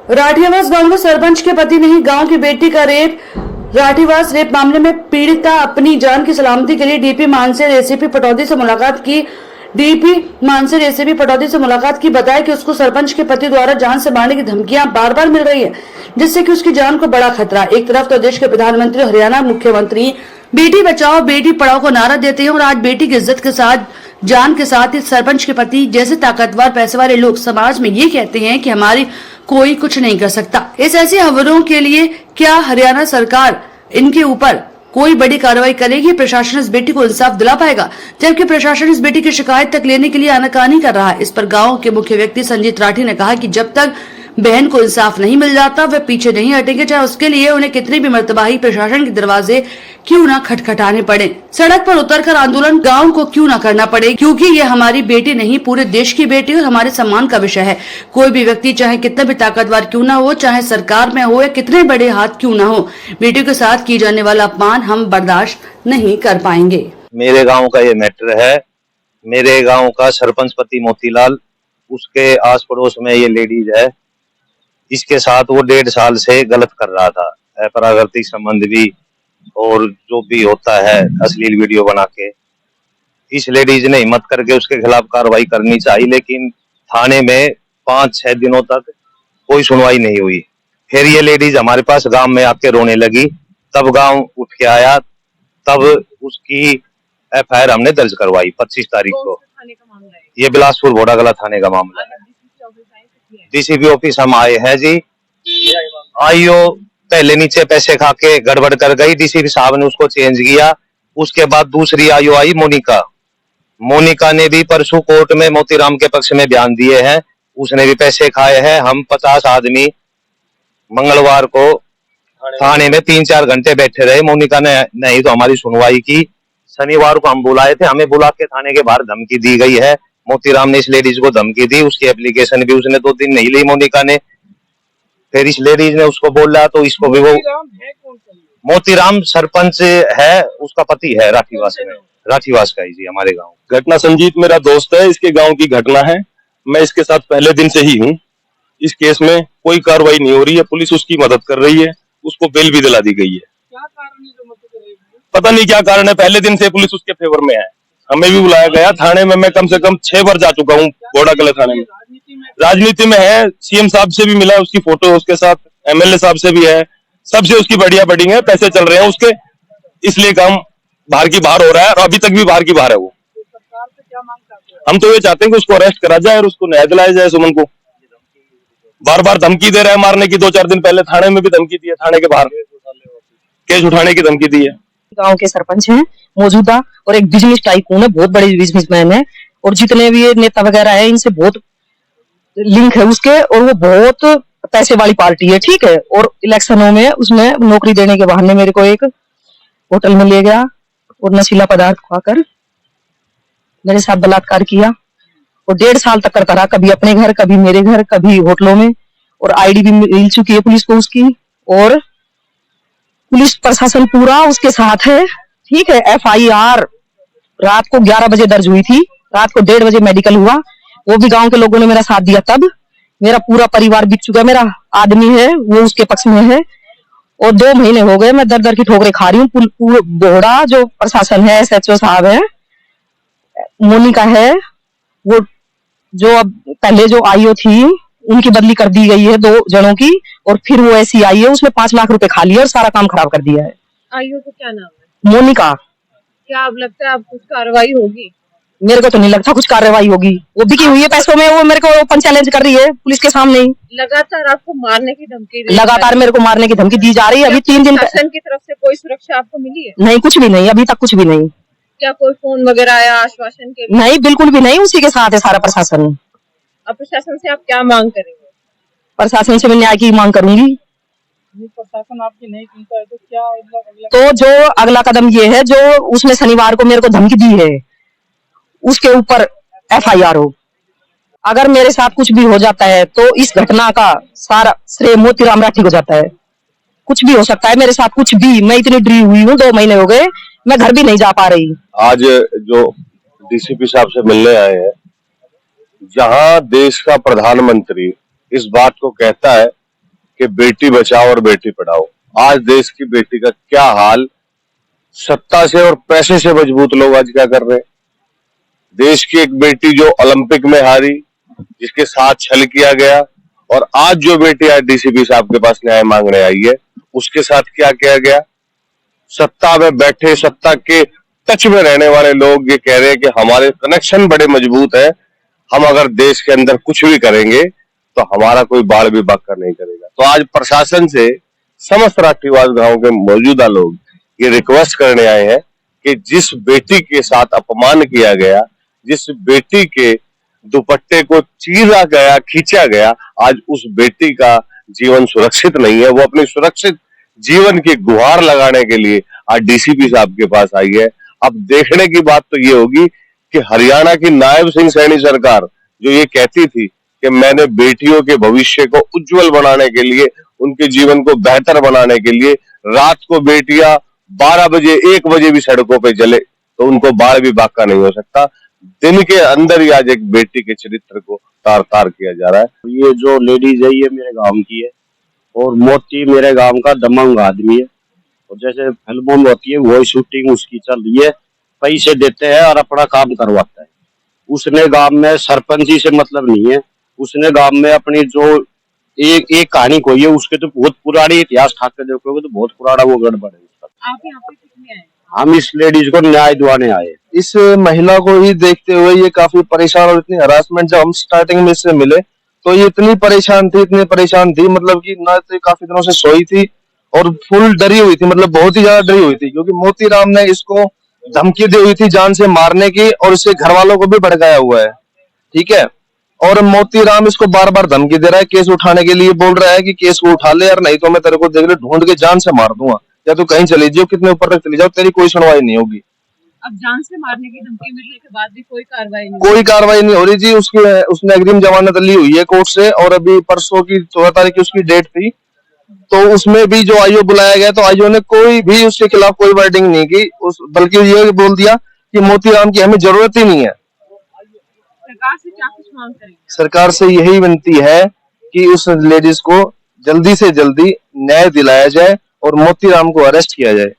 राठीवास गांव में सरपंच के पति ने ही गांव की बेटी का रेप। राठीवास रेप मामले में पीड़िता अपनी जान की सलामती के लिए डीपी मानसेर एसीपी पटौदी से मुलाकात की। बताया कि उसको सरपंच के पति द्वारा जान से मारने की धमकियां बार बार मिल रही है, जिससे कि उसकी जान को बड़ा खतरा। एक तरफ तो देश के प्रधानमंत्री हरियाणा मुख्यमंत्री बेटी बचाओ बेटी पढ़ाओ को नारा देते हैं और आज बेटी की इज्जत के साथ जान के साथ ही सरपंच के पति जैसे ताकतवर पैसे वाले लोग समाज में ये कहते हैं कि हमारी कोई कुछ नहीं कर सकता। इस ऐसी खबरों के लिए क्या हरियाणा सरकार इनके ऊपर कोई बड़ी कार्रवाई करेगी? प्रशासन इस बेटी को इंसाफ दिला पाएगा? जबकि प्रशासन इस बेटी की शिकायत तक लेने के लिए आनाकानी कर रहा है। इस पर गांव के मुख्य व्यक्ति संजीत राठी ने कहा कि जब तक बहन को इंसाफ नहीं मिल जाता वे पीछे नहीं हटेंगे, चाहे उसके लिए उन्हें कितनी भी मर्तबा ही प्रशासन के दरवाजे क्यों न खटखटाने पड़े, सड़क पर उतरकर आंदोलन गांव को क्यों न करना पड़े, क्योंकि ये हमारी बेटी नहीं पूरे देश की बेटी और हमारे सम्मान का विषय है। कोई भी व्यक्ति चाहे कितना भी ताकतवर क्यों न हो, चाहे सरकार में हो या कितने बड़े हाथ क्यों न हो, बेटियों के साथ किए जाने वाला अपमान हम बर्दाश्त नहीं कर पाएंगे। मेरे गाँव का ये मैटर है। मेरे गाँव का सरपंच पति मोतीलाल, उसके आस पड़ोस में ये लेडीज है, इसके साथ वो 1.5 साल से गलत कर रहा था, अपरागतिक संबंध भी और जो भी होता है अश्लील वीडियो बना के। इस लेडीज ने हिम्मत करके उसके खिलाफ कार्रवाई करनी चाहिए, लेकिन थाने में 5-6 दिनों तक कोई सुनवाई नहीं हुई। फिर ये लेडीज हमारे पास गांव में आके रोने लगी, तब गांव उठ के आया, तब उसकी FIR हमने दर्ज करवाई 25 तारीख को। ये बिलासपुर घोड़ागला थाने का मामला है। DCP ऑफिस हम आए हैं जी। आईओ पहले नीचे पैसे खा के गड़बड़ कर गई, DCP साहब ने उसको चेंज किया। उसके बाद दूसरी आईओ आई मोनिका ने भी परसों कोर्ट में मोतीराम के पक्ष में बयान दिए हैं, उसने भी पैसे खाए हैं। हम 50 आदमी मंगलवार को थाने में 3-4 घंटे बैठे रहे, मोनिका ने नहीं तो हमारी सुनवाई की। शनिवार को हम बुलाए थे, हमें बुला के थाने के बाहर धमकी दी गई है। मोतीराम ने इस लेडीज को धमकी दी, उसकी एप्लीकेशन भी उसने 2 दिन नहीं ली मोनिका ने। फिर इस लेडीज ने उसको बोला तो इसको भी वो मोतीराम सरपंच है, उसका पति है राठीवास का ही जी हमारे गांव। घटना संजीत मेरा दोस्त है, इसके गांव की घटना है। मैं इसके साथ पहले दिन से ही हूँ। इस केस में कोई कार्रवाई नहीं हो रही है, पुलिस उसकी मदद कर रही है, उसको बेल भी दिला दी गई है। क्या कारण है जो मदद कर रही है? पता नहीं क्या कारण है, पहले दिन से पुलिस उसके फेवर में है। हमें भी बुलाया गया थाने में, मैं कम से कम 6 बार जा चुका हूँ घोड़ागला थाने में। राजनीति में है, CM साहब से भी मिला है, उसकी फोटो उसके साथ, MLA साहब से भी है, सबसे उसकी बढ़िया बडिंग है, पैसे चल रहे हैं उसके, इसलिए काम बाहर की बाहर हो रहा है और अभी तक भी बाहर की बाहर है वो। सरकार से क्या मांग करते हैं? हम तो ये चाहते हैं कि उसको अरेस्ट करा जाए और उसको न्याय दिलाया जाए। सुमन को बार बार धमकी दे रहा है मारने की, 2-4 दिन पहले थाने में भी धमकी दी है, थाने के बाहर केस उठाने की धमकी दी है। गांव के सरपंच हैं मौजूदा और एक बिजनेस टाइकून है, बहुत बड़े बिजनेसमैन है और जितने भी नेता वगैरह है इनसे बहुत लिंक है उसके, और वो बहुत पैसे वाली पार्टी है, ठीक है। और इलेक्शनों में उसमें नौकरी देने के बहाने मेरे को एक होटल में ले गया और नशीला पदार्थ खाकर मेरे साथ बलात्कार किया और 1.5 साल तक करता रहा, कभी अपने घर, कभी मेरे घर, कभी होटलों में। और ID भी मिल चुकी है पुलिस को उसकी, और पुलिस प्रशासन पूरा उसके साथ है, ठीक है। FIR रात को 11 बजे दर्ज हुई थी, रात को 1:30 बजे मेडिकल हुआ, वो भी गांव के लोगों ने मेरा साथ दिया। तब मेरा पूरा परिवार बिक चुका है, मेरा आदमी है वो उसके पक्ष में है और 2 महीने हो गए मैं दर की ठोकरें खा रही हूँ। पूरा बोहड़ा जो प्रशासन है, SHO साहब है, मोनिका है, वो जो अब पहले जो आईओ थी उनकी बदली कर दी गई है 2 जनों की, और फिर वो ऐसी आई है उसने 5 लाख रुपए खा लिए और सारा काम खराब कर दिया है। आईओ को क्या नाम है? मोनिका। क्या अब लगता है अब कुछ कार्रवाई होगी? मेरे को तो नहीं लगता कुछ कार्रवाई होगी, वो बिकी हुई है पैसों में, वो मेरे को ओपन चैलेंज कर रही है पुलिस के सामने ही। लगातार आपको मारने की धमकी लगातार मेरे को मारने की धमकी दी जा रही है। अभी 3 दिन प्रशासन की तरफ से कोई सुरक्षा आपको मिली है? नहीं, कुछ भी नहीं, अभी तक कुछ भी नहीं। क्या कोई फोन वगैरह आया आश्वासन के? नहीं, बिल्कुल भी नहीं, उसी के साथ है सारा प्रशासन। अब प्रशासन से आप क्या मांग करेंगे? प्रशासन से मैं न्याय की मांग करूंगी। प्रशासन आपकी नहीं सुनता है तो क्या अगला? तो जो अगला कदम ये है, जो उसने शनिवार को मेरे को धमकी दी है उसके ऊपर FIR हो। अगर मेरे साथ कुछ भी हो जाता है तो इस घटना का सारा श्रेय मोतीराम राठी को जाता है। कुछ भी हो सकता है मेरे साथ, कुछ भी। मैं इतनी डरी हुई हूँ, 2 महीने हो गए, मैं घर भी नहीं जा पा रही। आज जो DCP साहब से मिलने आए हैं, जहां देश का प्रधानमंत्री इस बात को कहता है कि बेटी बचाओ और बेटी पढ़ाओ। आज देश की बेटी का क्या हाल, सत्ता से और पैसे से मजबूत लोग आज क्या कर रहे हैं। देश की एक बेटी जो ओलंपिक में हारी, जिसके साथ छल किया गया, और आज जो बेटी आज डीसीपी साहब के पास न्याय मांगने आई है, उसके साथ क्या किया गया। सत्ता में बैठे, सत्ता के टच में रहने वाले लोग ये कह रहे हैं कि हमारे कनेक्शन बड़े मजबूत है, हम अगर देश के अंदर कुछ भी करेंगे तो हमारा कोई बाल भी बांका नहीं करेगा। तो आज प्रशासन से समस्त राष्ट्रीयवाद गांव के मौजूदा लोग ये रिक्वेस्ट करने आए हैं कि जिस बेटी के साथ अपमान किया गया, जिस बेटी के दुपट्टे को चीरा गया, खींचा गया, आज उस बेटी का जीवन सुरक्षित नहीं है। वो अपनी सुरक्षित जीवन की गुहार लगाने के लिए आज डीसीपी साहब के पास आई है। अब देखने की बात तो ये होगी कि हरियाणा की नायब सिंह सैनी सरकार जो ये कहती थी कि मैंने बेटियों के भविष्य को उज्जवल बनाने के लिए, उनके जीवन को बेहतर बनाने के लिए, रात को बेटियां 12 बजे 1 बजे भी सड़कों पे जले तो उनको बाल भी बांका नहीं हो सकता। दिन के अंदर ही आज एक बेटी के चरित्र को तार तार किया जा रहा है। ये जो लेडीज है ये मेरे गांव की है और मोती मेरे गांव का दमंग आदमी है, और जैसे फिल्मों में होती है वही शूटिंग उसकी चल रही है। पैसे देते हैं और अपना काम करवाता है। उसने गांव में सरपंची से मतलब नहीं है, उसने गांव में अपनी जो एक कहानी कोई है, उसके तो बहुत पुरानी इतिहास ठाकर देखोगे तो बहुत पुराना वो गड़बड़ है उसका। आप यहाँ पे कितने आए? हम इस लेडीज को न्याय दिलाने आए। इस महिला को ही देखते हुए ये काफी परेशान और इतनी हरासमेंट, जब हम स्टार्टिंग में इससे मिले तो ये इतनी परेशान थी, मतलब कि ना तो काफी दिनों से सोई थी और फुल डरी हुई थी, मतलब बहुत ही ज्यादा डरी हुई थी, क्योंकि मोतीराम ने इसको धमकी दी हुई थी जान से मारने की, और इसके घर वालों को भी भड़काया हुआ है। ठीक है, और मोतीराम इसको बार बार धमकी दे रहा है, केस उठाने के लिए बोल रहा है कि केस को उठा ले यार, नहीं तो मैं तेरे को देख ले ढूंढ के जान से मार दूंगा, या तो कहीं चली जाओ, कितने ऊपर तक चली जाओ, तेरी कोई सुनवाई नहीं होगी। अब जान से मारने की धमकी मिलने के बाद भी कोई कार्रवाई नहीं हो रही जी। उसने अग्रिम जमानत ली हुई है कोर्ट से, और अभी परसों की 14 तारीख की उसकी डेट थी, तो उसमें भी जो आईओ बुलाया गया तो आईओ ने कोई भी उसके खिलाफ कोई वर्डिंग नहीं की, बल्कि ये बोल दिया कि मोतीराम की हमें जरूरत ही नहीं है। सरकार से क्या कुछ मांग करेंगे? सरकार से यही विनती है कि उस लेडीज को जल्दी से जल्दी न्याय दिलाया जाए और मोतीराम को अरेस्ट किया जाए।